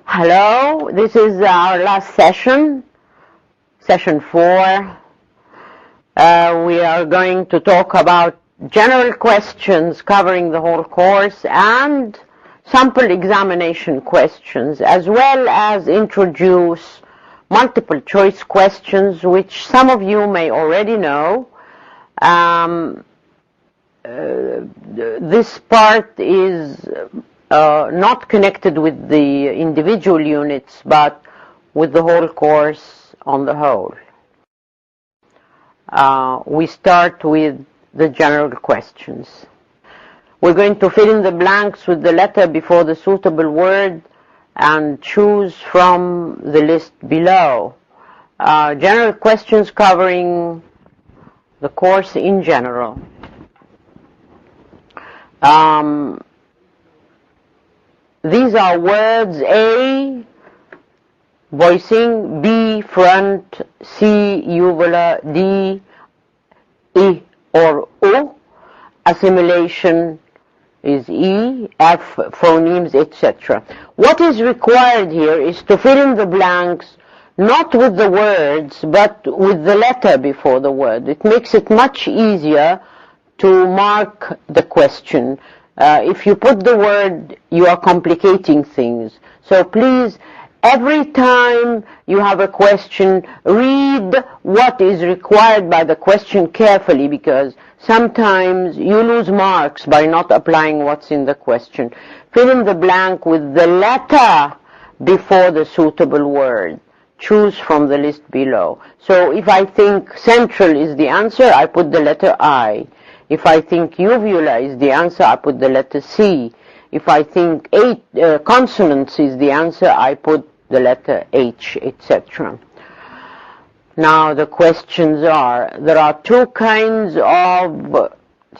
Hello, this is our last session, session 4. We are going to talk about general questions covering the whole course and sample examination questions, as well as introduce multiple choice questions, which some of you may already know. This part is not connected with the individual units, but with the whole course on the whole. We start with the general questions. We're going to fill in the blanks with the letter before the suitable word and choose from the list below. General questions covering the course in general. These are words: A, voicing; B, front; C, uvula; D, I or U. Assimilation is E, F, phonemes, etc. What is required here is to fill in the blanks not with the words, but with the letter before the word. It makes it much easier to mark the question. If you put the word, you are complicating things. So please, every time you have a question, read what is required by the question carefully, because sometimes you lose marks by not applying what's in the question. Fill in the blank with the letter before the suitable word. Choose from the list below. So if I think central is the answer, I put the letter I. If I think uvula is the answer, I put the letter C. If I think consonants is the answer, I put the letter H, etc. Now the questions are, there are two kinds of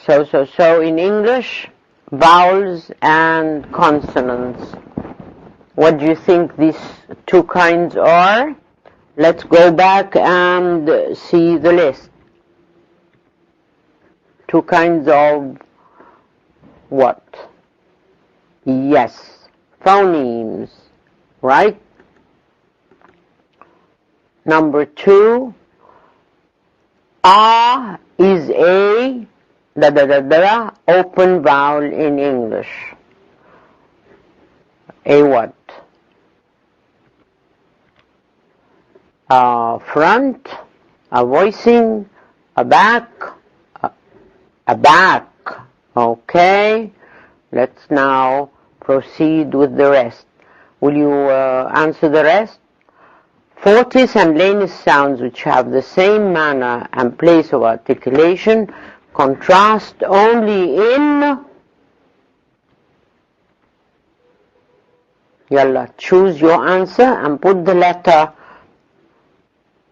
so in English, vowels and consonants. What do you think these two kinds are? Let's go back and see the list. Two kinds of what? Yes, phonemes, right? Number 2, A is a open vowel in English. A what? Front, a voicing, a back, a back. Okay, let's now proceed with the rest. Will you answer the rest? Fortis and lanus sounds, which have the same manner and place of articulation, contrast only in... Yalla, choose your answer and put the letter,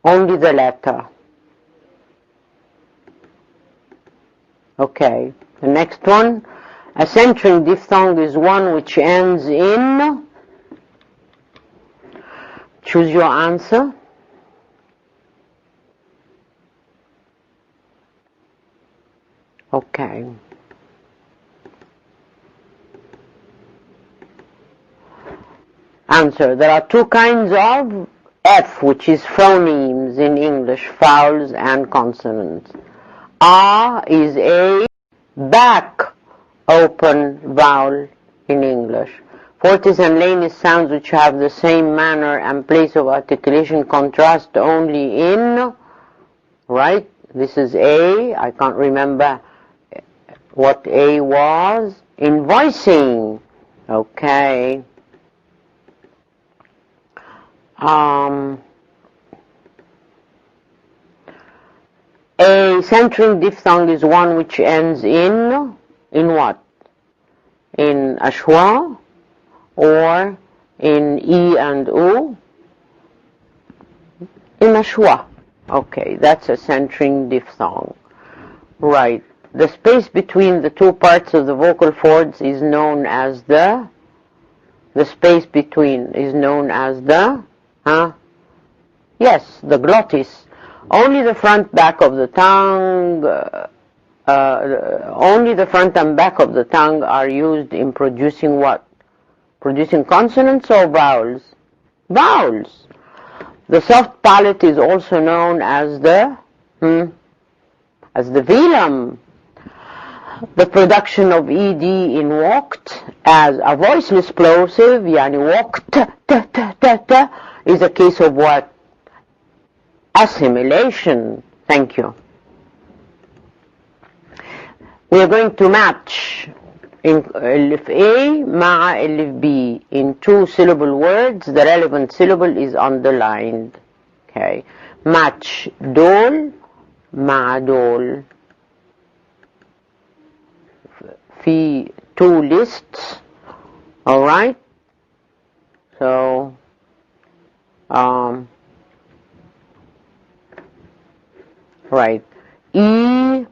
only the letter. Okay, the next one. A centering diphthong is one which ends in... Choose your answer. Okay. Answer. There are two kinds of F, which is phonemes in English, vowels and consonants. A is a back open vowel in English. Fortis and lanus sounds, which have the same manner and place of articulation, contrast only in, right? This is A. I can't remember what A was. In voicing. Okay. A centering diphthong is one which ends in what? In ashwa or in E and U? In ashwa. Okay, that's a centering diphthong. Right. The space between the two parts of the vocal cords is known as the space between is known as the, yes, the glottis. Only the front, back of the tongue, only the front and back of the tongue are used in producing what? producing consonants or vowels? Vowels. The soft palate is also known as the velum. The production of ed in walked as a voiceless plosive, yani walked, is a case of what? Assimilation. Thank you. We are going to match اللي في A مع اللي في B. In two syllable words, the relevant syllable is underlined. Okay. Match دول مع دول. في two lists. Alright? So, right. E,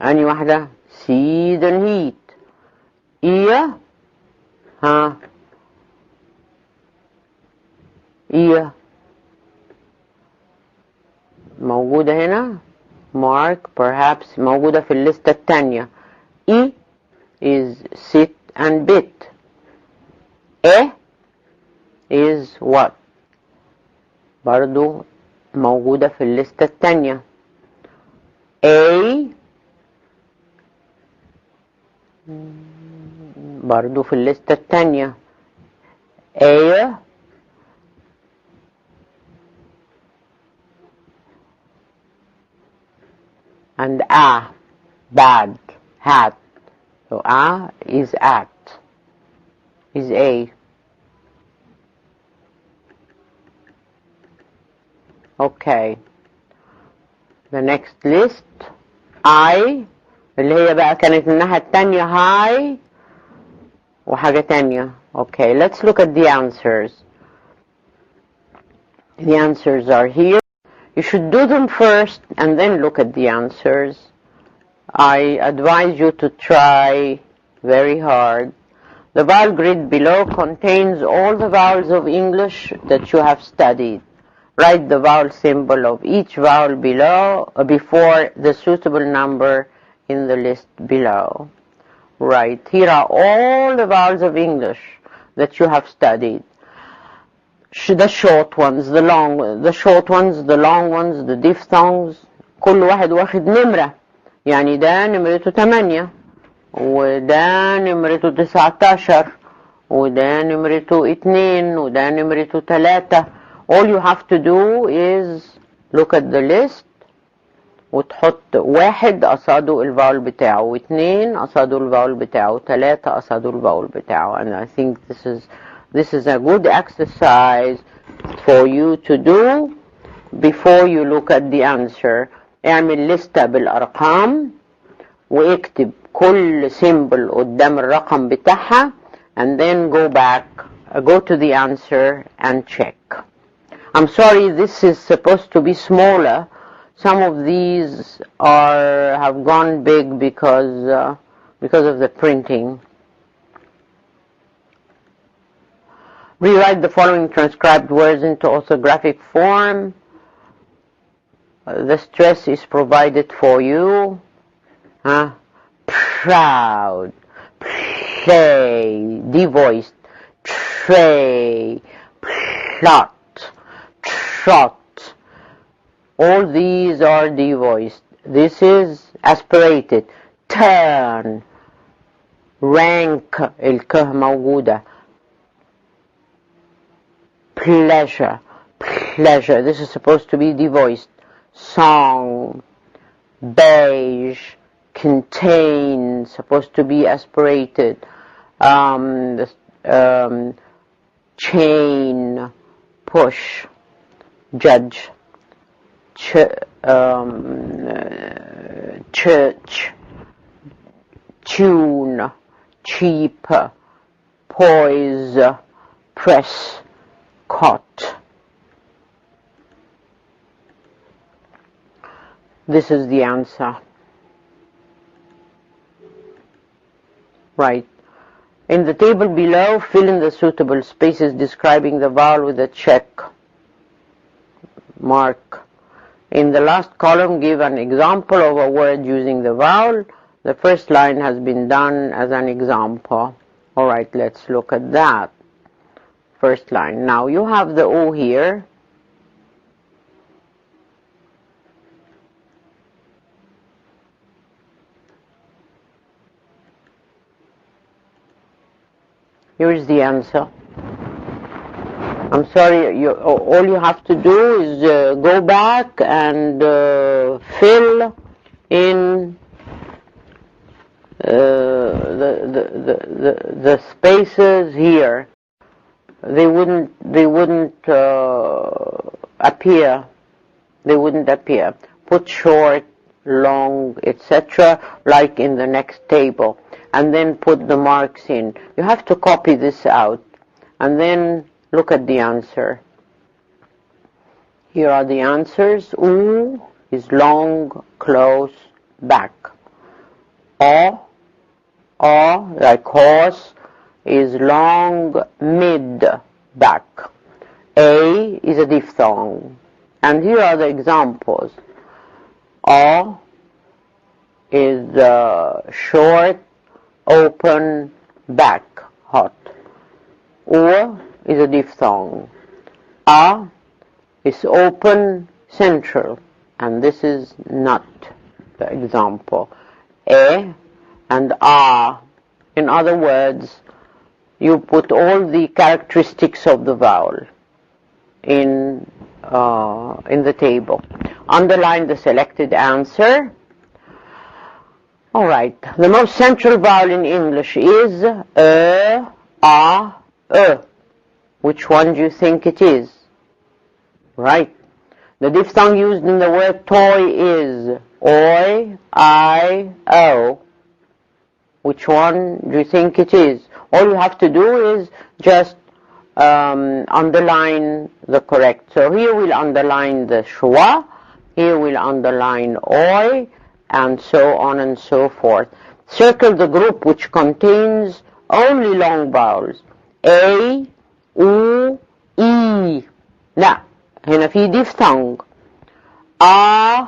أني واحدة seed and heat. إيه إيه موجودة هنا. mark perhaps موجودة في الليستة التانية. E is sit and bit. E is what؟ برضو موجودة في الليستة التانية. A برضو في الليستة التانية. A and a bad hat. So a is at, is A. Okay. The next list I اللي هي بقى كانت الناحية التانية high وحاجة تانية. Okay, let's look at the answers. The answers are here. You should do them first and then look at the answers. I advise you to try very hard. The vowel grid below contains all the vowels of English that you have studied. Write the vowel symbol of each vowel below before the suitable number in the list below. Right, here are all the vowels of English that you have studied. The short ones, the long ones, the long ones, the diphthongs. كل واحد واخد نمرة. يعني ده نمرته 8 وده نمرته 19 وده نمرته 2 وده نمرته 3. All you have to do is look at the list وتحط 1 قصاده الفاول بتاعه و2 قصاده الفاول بتاعه و3 قصاده الفاول بتاعه. And I think this is a good exercise for you to do before you look at the answer. اعمل لستة بالأرقام واكتب كل symbol قدام الرقم بتاعها and then go to the answer and check. I'm sorry, this is supposed to be smaller. Some of these have gone big because of the printing. Rewrite the following transcribed words into orthographic form. The stress is provided for you. Proud, play, devoiced, tray, plot, trot. All these are devoiced. This is aspirated. Turn, rank, الك موجودة. Pleasure, this is supposed to be devoiced. Song, beige, contain, supposed to be aspirated. Chain, push, judge, church, tune, cheap, poise, press, caught. This is the answer. Right. In the table below, fill in the suitable spaces describing the vowel with a check mark. In the last column, give an example of a word using the vowel. The first line has been done as an example. Alright, let's look at that. First line. Now you have the O here. Here's the answer. I'm sorry, all you have to do is go back and fill in the spaces here. They wouldn't appear. They wouldn't appear. Put short, long, etc., like in the next table, and then put the marks in. You have to copy this out, and then look at the answer. Here are the answers. U is long, close, back. O, like horse, is long, mid, back. A is a diphthong. And here are the examples. O is short, open, back, hot. U is a diphthong. A is open, central, and this is not the example. A and A, in other words, you put all the characteristics of the vowel in the table. Underline the selected answer. All right, the most central vowel in English is A, E. Which one do you think it is? Right. The diphthong used in the word toy is OI, I, O. Which one do you think it is? All you have to do is just underline the correct. So here we'll underline the schwa, here we'll underline OI, and so on and so forth. Circle the group which contains only long vowels. A, U, E. لا هنا في diphthong. A,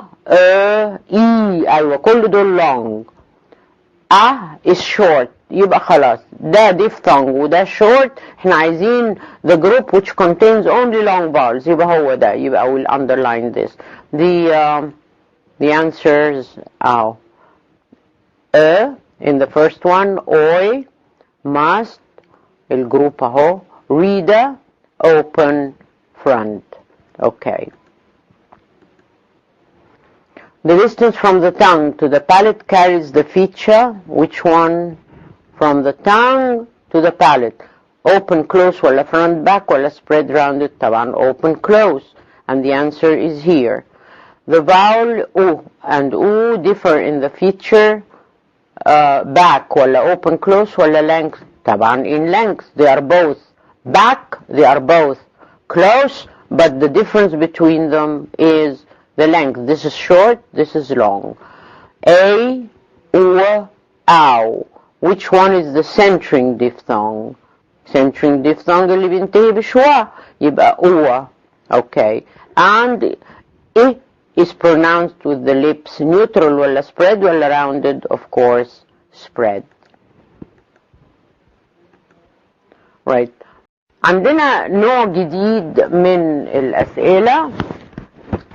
E. أيوة كل دول long. A is short. يبقى خلاص ده diphthong وده short. احنا عايزين the group which contains only long vowels. يبقى هو ده. يبقى we'll underline this. The answers are in the first one, OI, must, الجروب اهو, reader, open, front. Okay. The distance from the tongue to the palate carries the feature. Which one? From the tongue to the palate. Open, close, ولا front, back, ولا spread, rounded. طبعا open, close. And the answer is here. The vowel U and U differ in the feature back, ولا open, close, ولا length. طبعا in length. They are both back, they are both close, but the difference between them is the length. This is short, this is long. A, U, ow. Which one is the centering diphthong? Centering diphthong اللي بينتهي بشوا يبقى U. Okay. And I is pronounced with the lips neutral ولا spread ولا rounded? Of course, spread. Right. عندنا نوع جديد من الأسئلة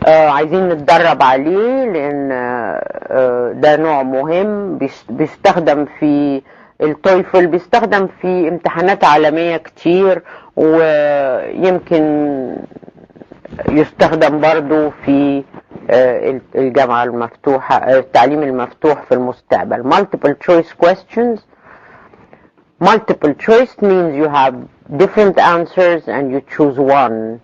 عايزين نتدرب عليه لأن ده نوع مهم بيستخدم في التويفل، بيستخدم في امتحانات عالمية كتير، ويمكن يستخدم برضو في الجامعة المفتوحة، التعليم المفتوح في المستقبل. Multiple choice questions. Multiple choice means you have different answers and you choose one.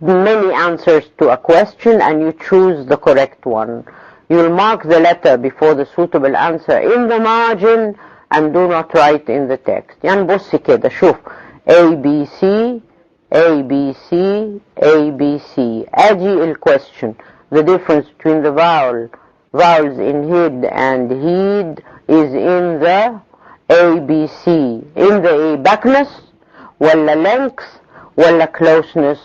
Many answers to a question and you choose the correct one. You'll mark the letter before the suitable answer in the margin and do not write in the text. يعني بص كده شوف A, B, C, A, B, C, A, B, C. أجي question. The difference between the vowels in head and heed is in the A, B, C. In the A, backness ولا length ولا closeness.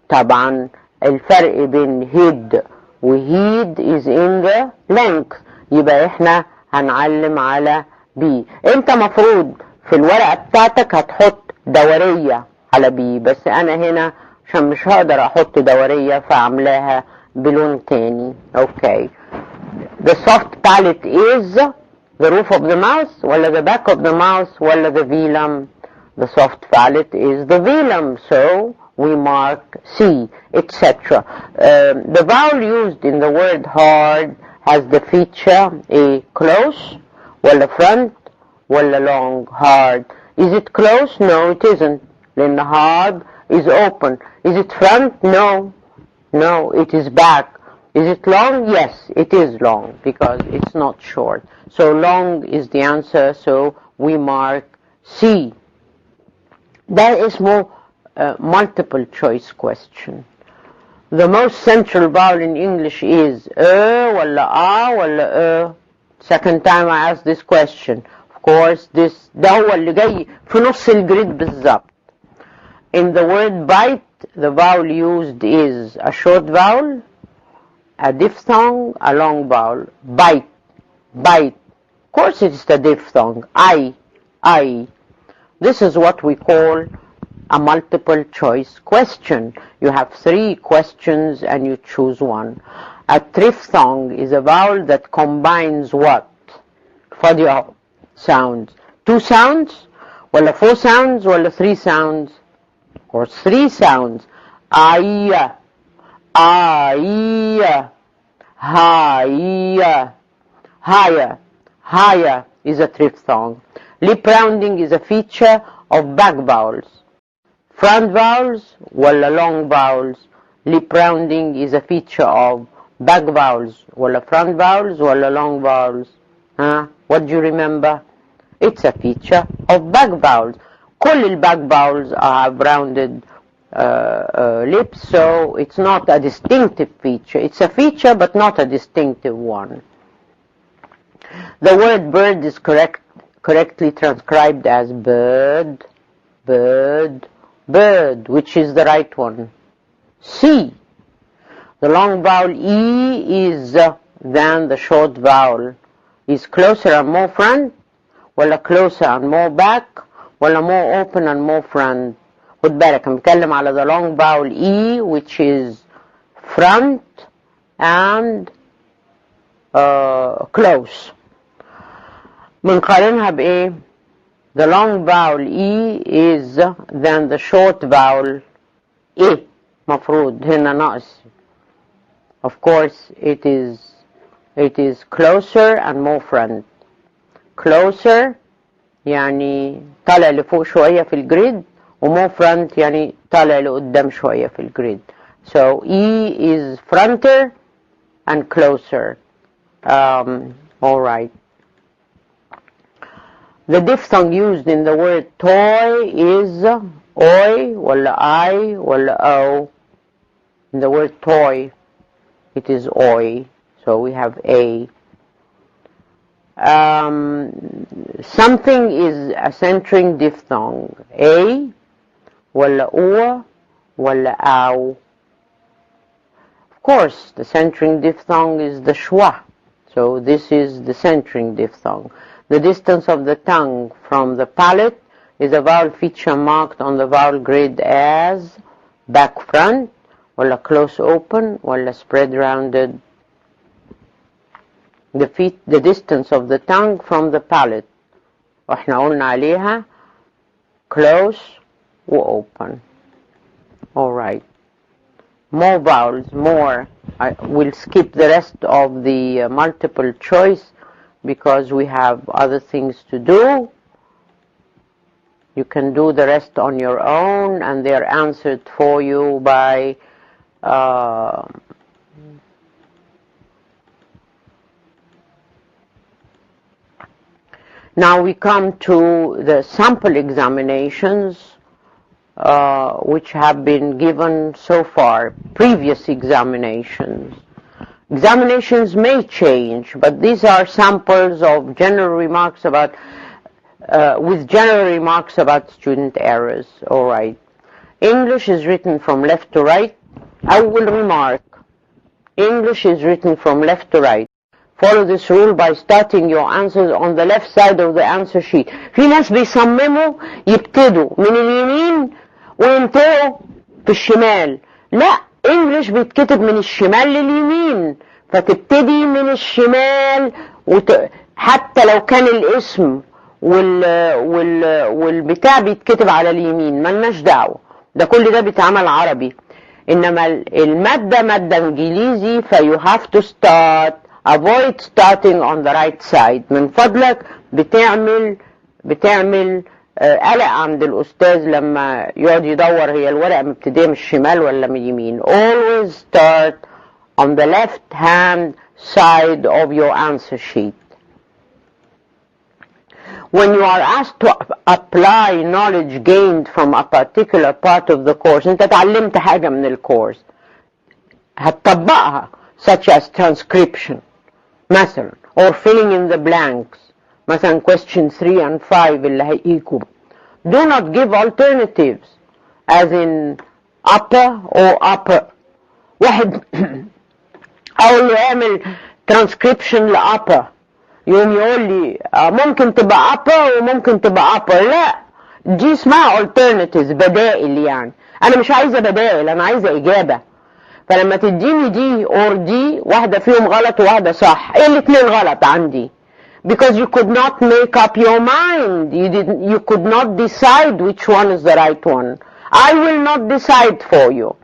طبعا الفرق بين head وheed is in the length. يبقى احنا هنعلم على B. انت مفروض في الورقة بتاعتك هتحط دورية على B، بس انا هنا عشان مش هقدر احط دورية فعملاها بلون تاني. اوكي. The soft palate is the roof of the mouth ولا the back of the mouth ولا the velum. The soft palate is the velum, so we mark C, etc. The vowel used in the word hard has the feature a close ولا front ولا long. Hard. Is it close? No, it isn't. Then the hard is open. Is it front? No. No, it is back. Is it long? Yes, it is long because it's not short. So long is the answer, so we mark C. That is more multiple choice question. The most central vowel in English is ولا ولا Second time I asked this question. Of course, ده هو اللي جاي في نص الجريد بالظبط. In the word bite, the vowel used is a short vowel, a diphthong, a long vowel. Bite, bite. Of course it is the diphthong. I. This is what we call a multiple choice question. You have 3 questions and you choose one. A triphthong is a vowel that combines what? For the sounds. 2 sounds? ولا 4 sounds? ولا 3 sounds? Of course 3 sounds. Aya, haya, haya is a triphthong. Lip rounding is a feature of back vowels. Front vowels ولا long vowels. Lip rounding is a feature of back vowels ولا front vowels ولا long vowels. What do you remember? It's a feature of back vowels. كل الback vowels have rounded lips, so it's not a distinctive feature. It's a feature but not a distinctive one. The word bird is correctly transcribed as bird, bird, bird. Which is the right one? C. The long vowel E is than the short vowel. Is closer and more front, ولا closer and more back, ولا more open and more front. خد بالك أنا بتكلم على the long vowel E, which is front and close. بنقارنها بإيه؟ The long vowel E is than the short vowel E. مفروض هنا ناقص. Of course it is closer and more front. Closer يعني طالع لفوق شوية في الجريد، ومور front يعني طالع لقدام شوية في الجريد. So E is fronter and closer. All right. The diphthong used in the word toy is oi ولا I ولا O. In the word toy, it is oi. So we have A. Something is a centering diphthong. A ولا O ولا أو. Of course, the centering diphthong is the schwa. So this is the centering diphthong. The distance of the tongue from the palate is a vowel feature marked on the vowel grid as back front, ولا close open, ولا spread rounded. The distance of the tongue from the palate. واحنا قلنا عليها close و open. Alright. More vowels, more. I will skip the rest of the multiple choice because we have other things to do. You can do the rest on your own and they are answered for you by now we come to the sample examinations which have been given so far, previous examinations. Examinations may change, but these are samples of general remarks about, with general remarks about student errors. All right. English is written from left to right. أول remark. English is written from left to right. Follow this rule by starting your answers on the left side of the answer sheet. في ناس بيصمموا يبتدوا من اليمين وينتهوا في الشمال. لا، English بيتكتب من الشمال لليمين، فتبتدي من الشمال حتى لو كان الاسم والبتاع بيتكتب على اليمين، ملناش دعوة، ده كل ده بيتعمل عربي. انما المادة مادة انجليزي، you have to start, avoid starting on the right side. من فضلك بتعمل قلق عند الاستاذ لما يقعد يدور هي الورقة مبتدية من الشمال ولا من اليمين. Always start on the left hand side of your answer sheet. When you are asked to apply knowledge gained from a particular part of the course, انت اتعلمت حاجة من الكورس هتطبقها، such as transcription مثلا or filling in the blanks مثلا question 3 and 5 اللي هيجوا. Do not give alternatives as in upper or upper. واحد اقول له اعمل transcription لupper، يقوم يقول لي ممكن تبقى upper وممكن تبقى upper. لا، دي اسمها alternatives، بدائل. يعني انا مش عايزه بدائل، انا عايزه اجابه. فلما تديني دي or دي، واحده فيهم غلط وواحده صح، ايه الاتنين غلط عندي؟ because you could not make up your mind, you could not decide which one is the right one. I will not decide for you.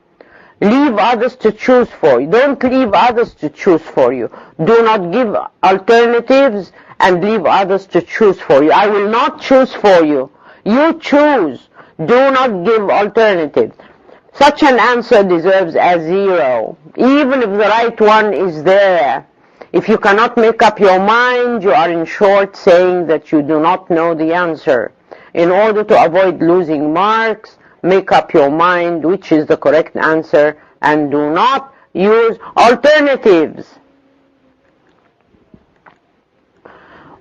Leave others to choose for you. Don't leave others to choose for you. Do not give alternatives and leave others to choose for you. I will not choose for you. You choose. Do not give alternatives. Such an answer deserves a 0, even if the right one is there. If you cannot make up your mind, you are in short saying that you do not know the answer. In order to avoid losing marks, make up your mind which is the correct answer and do not use alternatives.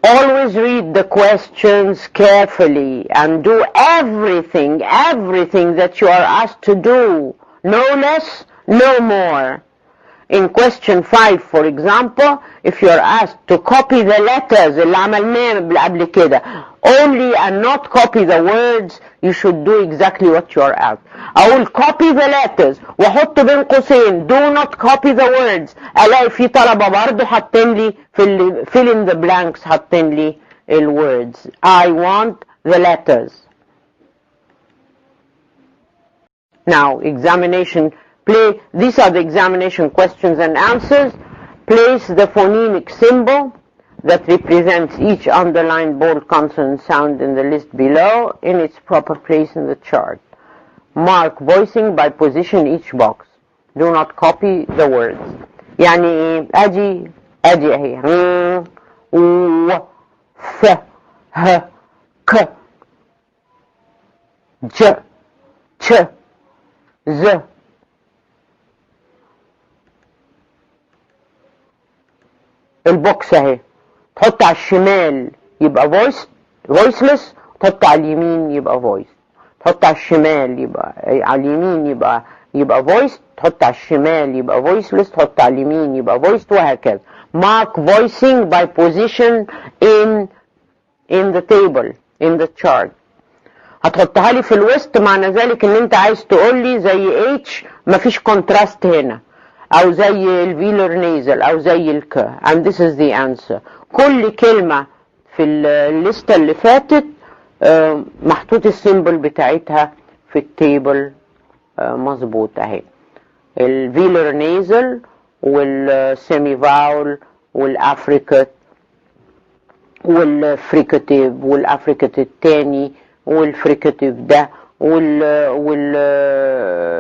Always read the questions carefully and do everything that you are asked to do. No less, no more. In question 5, for example, if you are asked to copy the letters اللي عملناه قبل كده only and not copy the words, you should do exactly what you are asked. أقول copy the letters وأحط بين قوسين do not copy the words، ألاقي في طلبة برضه حاطين لي في fill in the blanks حاطين لي words. I want the letters. Now examination. These are the examination questions and answers. Place the phonemic symbol that represents each underlined bold consonant sound in the list below in its proper place in the chart. Mark voicing by position each box. Do not copy the words. يعني ادي اهي و ف ه ك ج ch ز. البوكس اهي، تحط على الشمال يبقى voiceless، تحط على اليمين يبقى voice. تحط على الشمال يبقى على اليمين يبقى voice، تحط على الشمال يبقى voiceless، تحط على اليمين يبقى voiced، وهكذا. Mark voicing by position in the table in the chart. هتحطها لي في الوسط، معنى ذلك ان انت عايز تقول لي زي H مفيش contrast هنا، او زي الفيلر نيزل، او زي الك. and this is the answer. كل كلمة في الليستة اللي فاتت محطوط السيمبل بتاعتها في التيبل مظبوط اهي. الفيلر نيزل والسيمي فاول والافريكت والفريكاتيف والافريكت التاني والفريكاتيف ده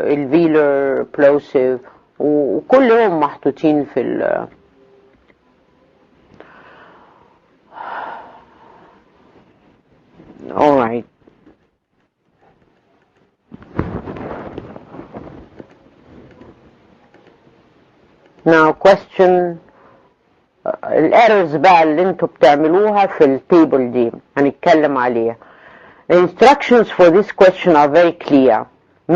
والفيلر بلوسيف، وكلهم محطوطين في alright. Now question الايرورز بقى اللي انتوا بتعملوها في التيبل دي هنتكلم عليها. The instructions for this question are very clear.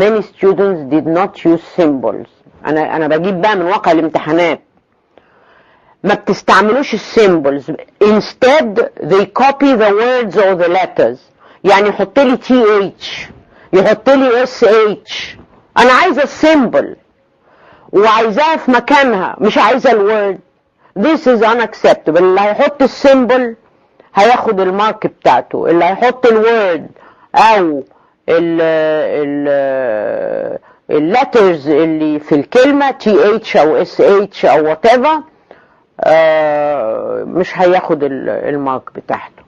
many students did not use symbols. انا بجيب بقى من واقع الامتحانات. ما بتستعملوش السيمبلز. Instead they copy the words or the letters. يعني يحط لي TH، يحط لي SH. انا عايزه السيمبل وعايزاها في مكانها، مش عايزه الورد. This is unacceptable. اللي هيحط السيمبل هياخد المارك بتاعته، اللي هيحط الورد او اللترز اللي في الكلمة TH أو SH أو whatever مش هياخد المارك بتاعته.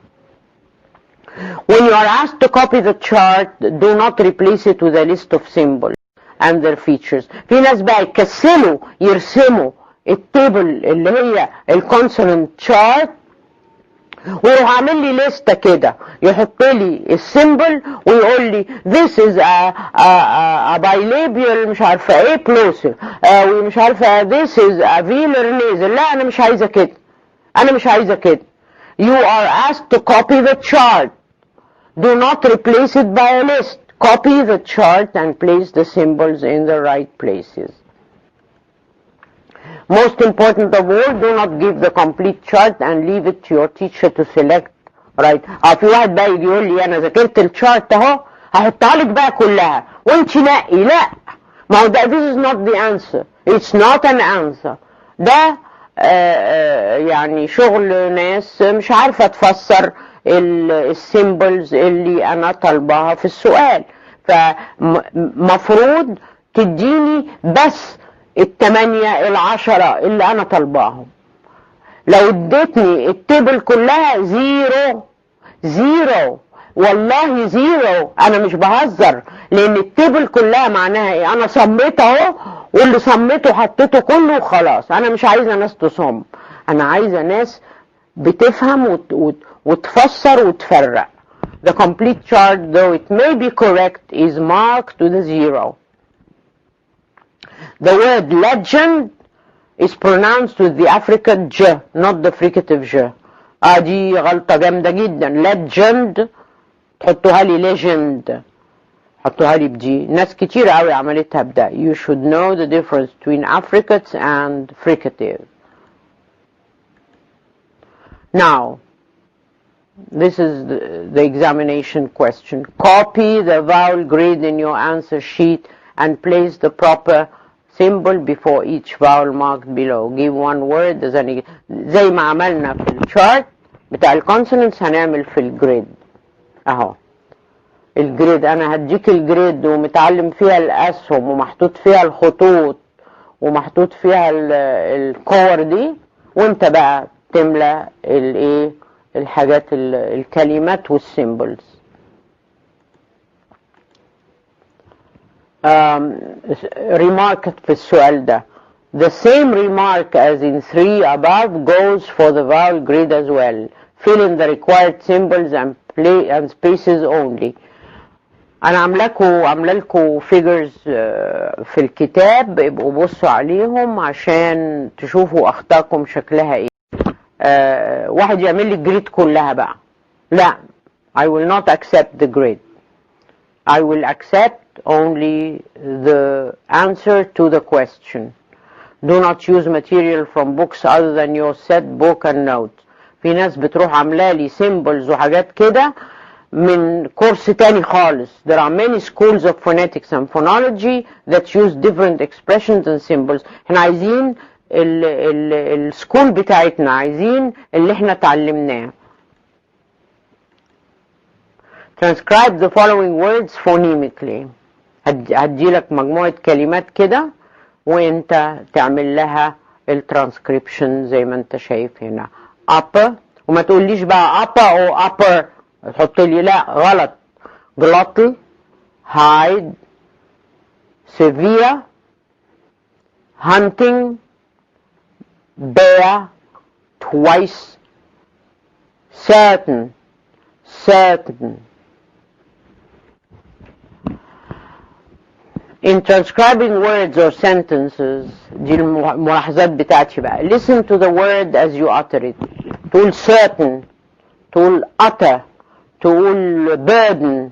When you are asked to copy the chart, do not replace it with a list of symbols and their features. في ناس بقى يكسلوا يرسموا التيبل اللي هي الكونسونانت شارت ويروح عامل لي لستة كده، يحط لي السيمبل ويقول لي this is a bilabial مش عارفه ايه plosive ومش عارفه this is a velar nasal. لا انا مش عايزه كده، انا مش عايزه كده. You are asked to copy the chart. Do not replace it by a list. Copy the chart and place the symbols in the right places. Most important of all, do not give the complete chart and leave it to your teacher to select. Right. في واحد بقى يجي يقول لي انا ذاكرت الشارت اهو هحطها لك بقى كلها وانت نقي. لا، ما هو ده this is not the answer. It's not an answer. ده يعني شغل ناس مش عارفه تفسر السيمبلز اللي انا طالباها في السؤال. فمفروض تديني بس ال8 ال10 اللي انا طالباهم. لو اديتني التيبل كلها زيرو والله زيرو، انا مش بهزر، لان التيبل كلها معناها ايه؟ انا صميت اهو واللي صميته حطيته كله وخلاص. انا مش عايزه ناس تصم، انا عايزه ناس بتفهم وتفسر وتفرق. The complete chart, though it may be correct, is marked with a 0. The word legend is pronounced with the affricate j, not the fricative j. دي غلطة جامدة جدا. legend تحطوها لي legend، حطوها لي بدي. ناس كتير قوي عملتها بده. You should know the difference between affricates and fricative. Now, this is the examination question. Copy the vowel grid in your answer sheet and place the proper symbol before each vowel marked below. Give one word زي ما عملنا في الشارت بتاع الكونسونانتس هنعمل في الجريد اهو. الجريد انا هديك الجريد ومتعلم فيها الاسهم ومحطوط فيها الخطوط ومحطوط فيها الكور دي، وانت بقى تملى الايه الحاجات الكلمات والسيمبلز. remark في السؤال ده. The same remark as in 3 above goes for the vowel grid as well. Fill in the required symbols and spaces only. انا عامله لكم figures في الكتاب، ابقوا بصوا عليهم عشان تشوفوا اخطائكم شكلها ايه. واحد يعمل لي الجريد كلها بقى، لا، I will not accept the grid. I will accept only the answer to the question. Do not use material from books other than your set book and notes. في ناس بتروح عامله لي symbols وحاجات كده من كورس تاني خالص. There are many schools of phonetics and phonology that use different expressions and symbols. احنا عايزين السكول بتاعتنا، عايزين اللي احنا اتعلمناه. Transcribe the following words phonemically. هديلك مجموعة كلمات كده وانت تعمل لها الترانسكريبشن زي ما انت شايف هنا. upper، وما تقوليش بقى upper او upper، تحط لي لا غلط. glottal، hide، severe، hunting، bear، twice، certain. In transcribing words or sentences، دي الملاحظات بتاعتي بقى. Listen to the word as you utter it. تقول certain، تقول utter، تقول burden،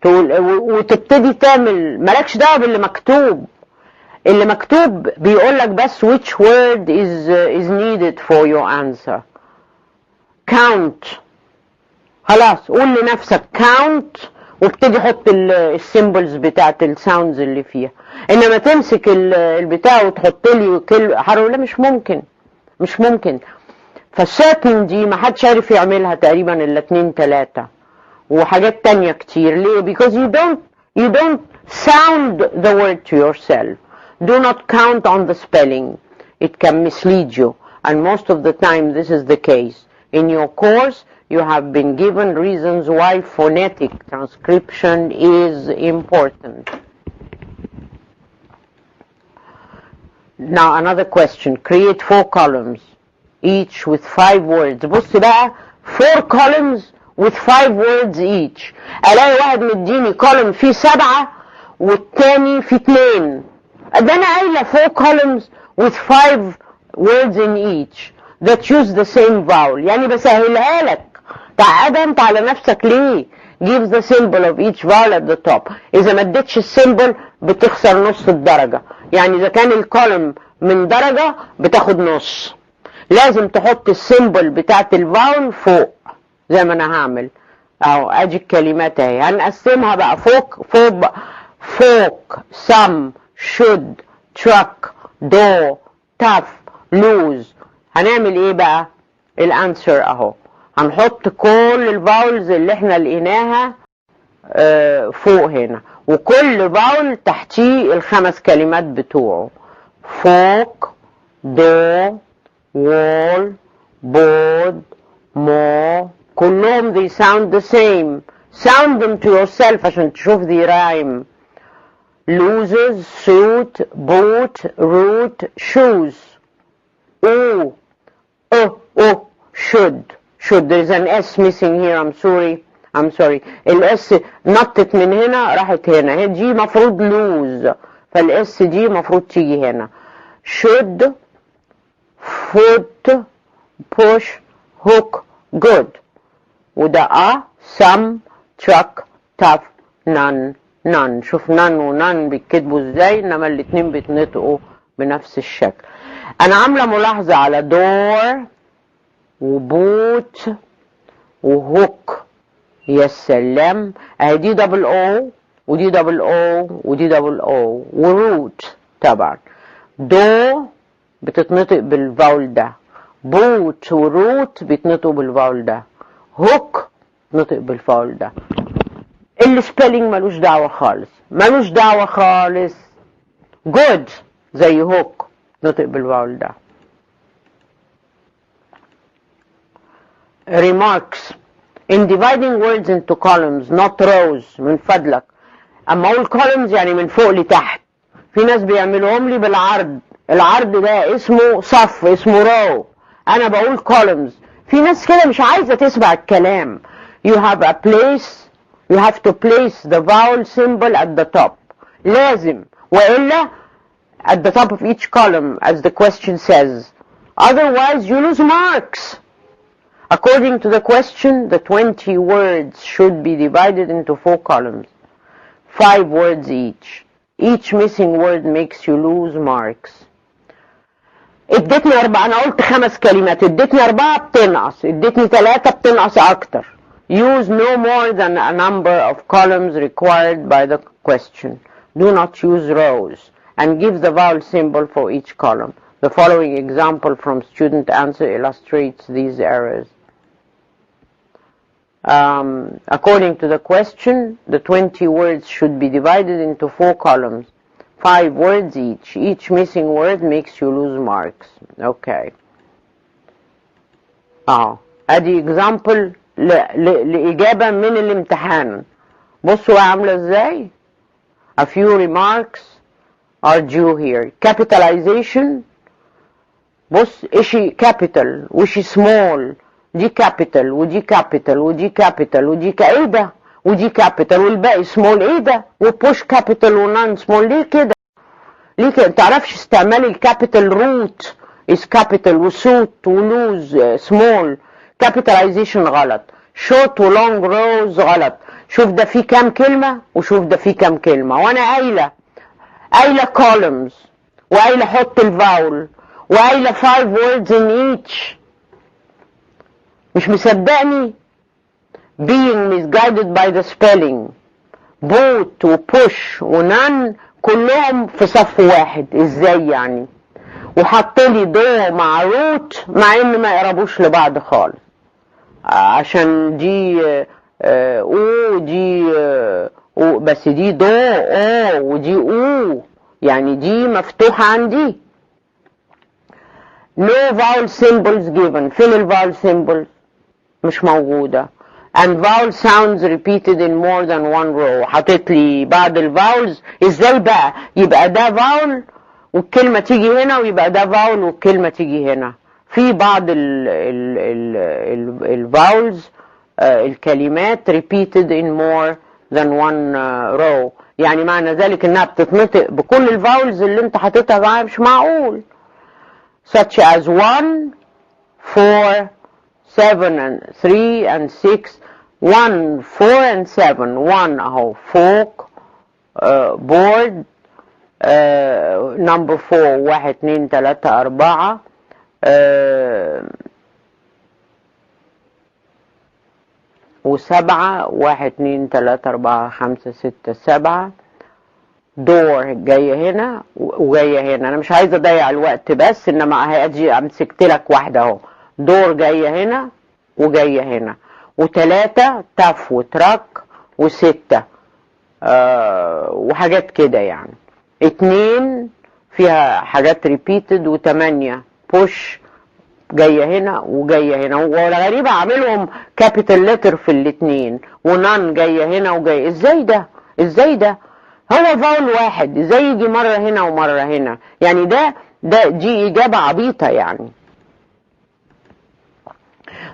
تقول وتبتدي تعمل، مالكش دعوه باللي مكتوب. اللي مكتوب بيقول لك بس which word is needed for your answer. count، خلاص قول لنفسك count وابتدي حط السيمبلز بتاعت الساوندز اللي فيها. انما تمسك البتاع وتحط لي حرف، لا مش ممكن، مش ممكن. فالسيرتن دي ما حدش عارف يعملها تقريبا الا 2 3 وحاجات تانية كتير. ليه؟ because you don't sound the word to yourself. Do not count on the spelling. It can mislead you, and most of the time this is the case. In your course you have been given reasons why phonetic transcription is important. Now another question. Create 4 columns, each with 5 words. بص بقى 4 columns with 5 words each. الاقي واحد مديني column فيه 7 والتاني فيه 2. ده انا قايله 4 columns with 5 words in each that use the same vowel. يعني بسهلها لك. تعقد انت على نفسك ليه؟ give the symbol of each vowel at the top. اذا ما اديتش السيمبل بتخسر نص الدرجة. يعني اذا كان الكولم من درجة بتاخد نص. لازم تحط السيمبل بتاعت الفاول فوق زي ما انا هعمل اهو. ادي الكلمات اهي، هنقسمها بقى فوق some should truck do tough lose. هنعمل ايه بقى؟ الانسر اهو. هنحط كل الفاولز اللي احنا لقيناها فوق هنا، وكل فاول تحتيه ال5 كلمات بتوعه. فوق do wall board more، كلهم they sound the same. sound them to yourself عشان تشوف the rhyme. loses suit boot root shoes. should there is an S missing here. I'm sorry. الاس نطت من هنا راحت هنا. هي دي مفروض lose، فالاس دي مفروض تيجي هنا. should foot push hook good. وده some truck tough none. شوف none ونone بيتكتبوا ازاي، انما الاتنين بيتنطقوا بنفس الشكل. انا عامله ملاحظه على door وبوت وهوك. يا سلام، اهي دي دبل او ودي دبل او ودي دبل او. وروت طبعا. دو بتتنطق بالفاول ده، بوت وروت بيتنطقوا بالفاول ده، هوك نطق بالفاول ده. السبيلنج ملوش دعوه خالص. جود زي هوك نطق بالفاول ده. remarks. In dividing words into columns not rows من فضلك. اما اقول columns يعني من فوق لتحت. في ناس بيعملوهم لي بالعرض. العرض ده اسمه صف، اسمه row. انا بقول columns. في ناس كده مش عايزة تسمع الكلام. You have to place the vowel symbol at the top. لازم، وإلا at the top of each column as the question says. Otherwise you lose marks. According to the question, the 20 words should be divided into 4 columns, 5 words each. Each missing word makes you lose marks. ادتني 4، انا قلت 5 كلمات، ادتني 4 بتنقص، ادتني 3 بتنقص اكتر. Use no more than a number of columns required by the question. Do not use rows, and give the vowel symbol for each column. The following example from student answer illustrates these errors. According to the question, the 20 words should be divided into 4 columns, 5 words each. Each missing word makes you lose marks. Okay. ادي example لإجابة من الامتحان. بصوا عاملة ازاي. A few remarks are due here. Capitalization. بص اشي capital واشي small. دي كابيتال ودي كابيتال ودي كابيتال ودي ايه ده، ودي كابيتال والباقي سمول. ايه ده، وبوش كابيتال ونان سمول. ليه كده؟ متعرفش استعمال الكابيتال. روت is capital وسوت ولوز سمول. capitalization غلط. short ولونج روز غلط. شوف ده فيه كام كلمة وشوف ده فيه كام كلمة، وانا قايلة columns، وقايلة حط الفاول، وقايلة 5 words in each. مش مصدقني؟ being misguided by the spelling، boot وpush ونان كلهم في صف واحد، ازاي يعني؟ وحط لي دو مع روت مع ان ما يقربوش لبعض خالص، عشان دي او دي او، بس دي دو او ودي او، يعني دي مفتوحة عندي. no vowel symbols given. فين الفاول symbols؟ مش موجودة. and vowel sounds repeated in more than one row. حطيت لي بعض الفاولز، ازاي بقى يبقى ده فاول والكلمة تيجي هنا، ويبقى ده فاول والكلمة تيجي هنا؟ في بعض الفاولز الكلمات repeated in more than one row، يعني معنى ذلك انها بتتنطق بكل الفاولز اللي انت حطيتها معاها، مش معقول. such as 1 4 7 and 3 and 6. 1 4 and 7. 1 اهو فوق board. number 4 1 2 3 4. و7 1 2 3 4 5 6 7. دور جايه هنا وجايه هنا، انا مش عايزه اضيع الوقت، بس انما هاجي امسكت لك واحده اهو. دور جايه هنا وجايه هنا، و3 تف وتراك، و6 وحاجات كده يعني. 2 فيها حاجات ريبيتد، و8 بوش جايه هنا وجايه هنا، والغريبه عاملهم كابيتال لتر في الاثنين، ونان جايه هنا وجايه. ازاي ده؟ ازاي ده؟ هو فاول واحد ازاي يجي مره هنا ومره هنا؟ يعني دي اجابه عبيطه يعني.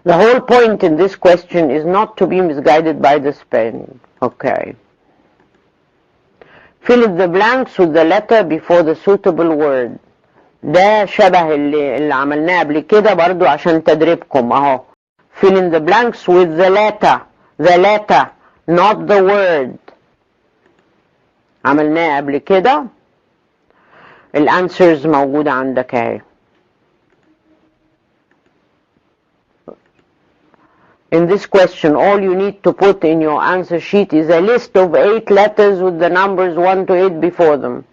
The whole point in this question is not to be misguided by the spelling. Okay. Fill in the blanks with the letter before the suitable word. ده شبه اللي عملناه قبل كده برضو عشان تدريبكم اهو. Fill in the blanks with the letter, not the word. عملناه قبل كده. الانسرز موجودة عندك اهي. In this question, all you need to put in your answer sheet is a list of 8 letters with the numbers 1 to 8 before them.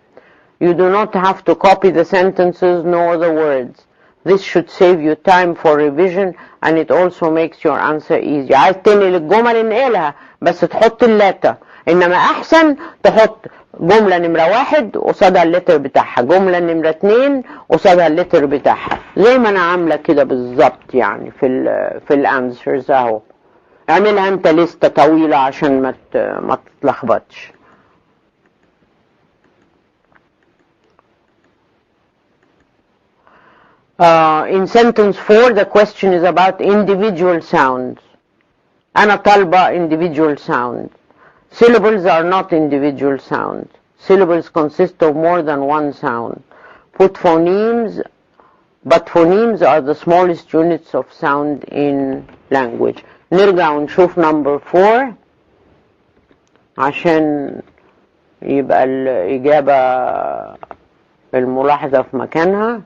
You do not have to copy the sentences nor the words. This should save you time for revision and it also makes your answer easier. عايز تنقل الجمل انقلها، بس تحط اللتر. انما احسن تحط جملة نمرة 1 قصادها اللتر بتاعها، جملة نمرة 2 قصادها اللتر بتاعها، زي ما انا عاملة كده بالظبط يعني في الانسرز اهو. اعملها انت لستة طويلة عشان ما تتلخبطش. In sentence 4, the question is about individual sounds. أنا طالبة individual sounds. Syllables are not individual sounds. Syllables consist of more than one sound. Put phonemes, but phonemes are the smallest units of sound in language. نرجع ونشوف number 4 عشان يبقى الإجابة الملاحظة في مكانها.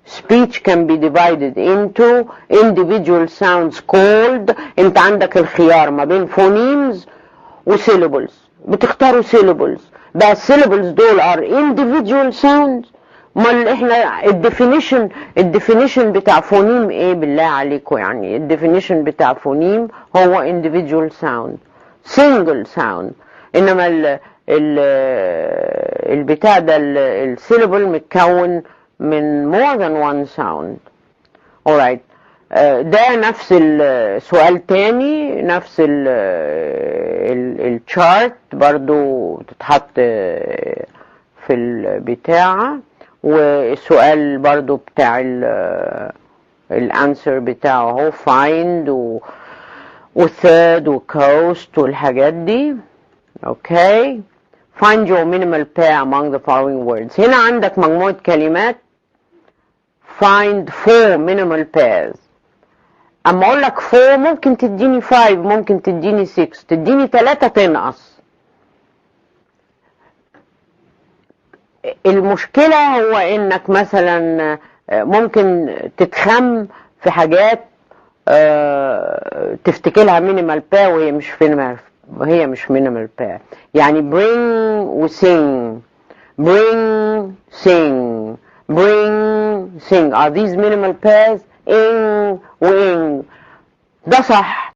Speech can be divided into individual sounds called. انت عندك الخيار ما بين phonemes و syllables، بتختاروا syllables. بقى syllables دول are individual sounds. امال احنا الديفينيشن بتاع فونيم ايه بالله عليكم؟ يعني الديفينيشن بتاع فونيم هو individual sound، single sound. انما البتاع ده السيلابل متكون من more than one sound. alright. ده نفس السؤال تاني، نفس الشارت برضو تتحط في البتاعة، والسؤال برضو بتاع الانسر بتاعه هو find وثird وcoast والحاجات دي. اوكي. find your minimal pair among the following words. هنا عندك مجموعة كلمات. find 4 minimal pairs. اما اقول لك 4 ممكن تديني 5 ممكن تديني 6 تديني 3 تنقص. المشكلة هو انك مثلا ممكن تتخم في حاجات تفتكرها مينيمال بير وهي مش مينيمال بير. يعني bring و sing bring sing bring sing are these minimal pairs؟ in و in ده صح.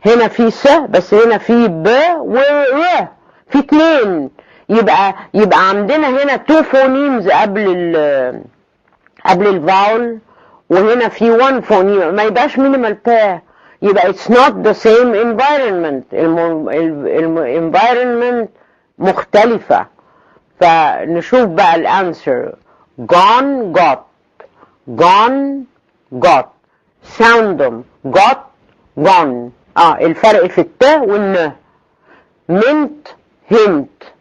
هنا في س بس هنا في ب و ر في 2 يبقى عندنا هنا 2 phonemes قبل الفاول وهنا في 1 phoneme ما يبقاش minimal pair. يبقى it's not the same environment. environment مختلفة. فنشوف بقى الانسر. gone got gone got sound them got gone. الفرق في الت والن. mint hint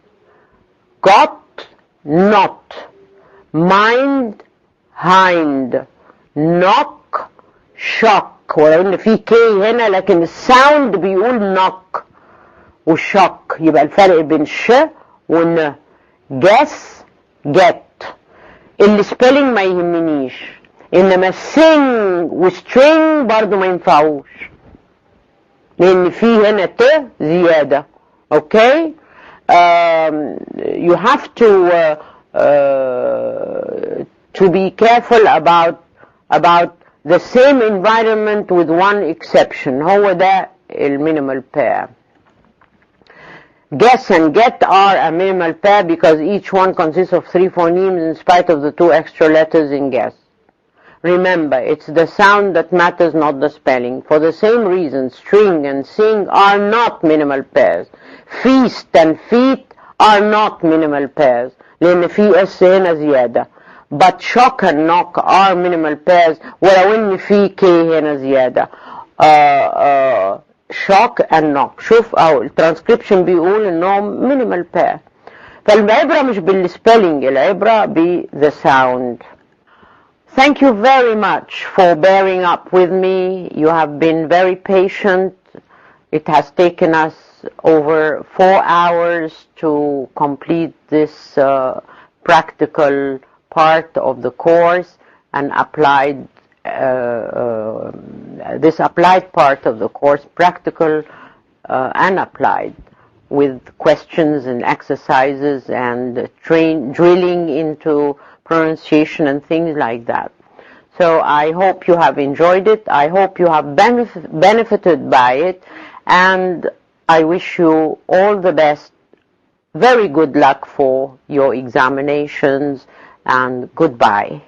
got not mind hind knock shock ولو ان في كي هنا لكن الساوند بيقول knock والشوك. يبقى الفرق بين ش ون. guess get السبيلنج ما يهمنيش انما sing وstring برضو ما ينفعوش لان في هنا ت زيادة. اوكي you have to be careful about the same environment with one exception. هو ده المينيمال pair. Guess and get are a minimal pair because each one consists of 3 phonemes in spite of the 2 extra letters in guess. Remember, it's the sound that matters, not the spelling. For the same reason, string and sing are not minimal pairs. Feast and feet are not minimal pairs. لأن في اس هنا زيادة. But shock and knock are minimal pairs ولو ان في كي هنا زيادة. shock and knock. شوف اهو الترانسكريبشن بيقول انهم minimal pair. فالعبرة مش بالسبيلنج العبرة the sound. Thank you very much for bearing up with me. You have been very patient. It has taken us over 4 hours to complete this practical part of the course and applied this applied part of the course, practical and applied, with questions and exercises and drilling into pronunciation and things like that. So I hope you have enjoyed it. I hope you have benefited by it, and I wish you all the best. Very good luck for your examinations, and goodbye.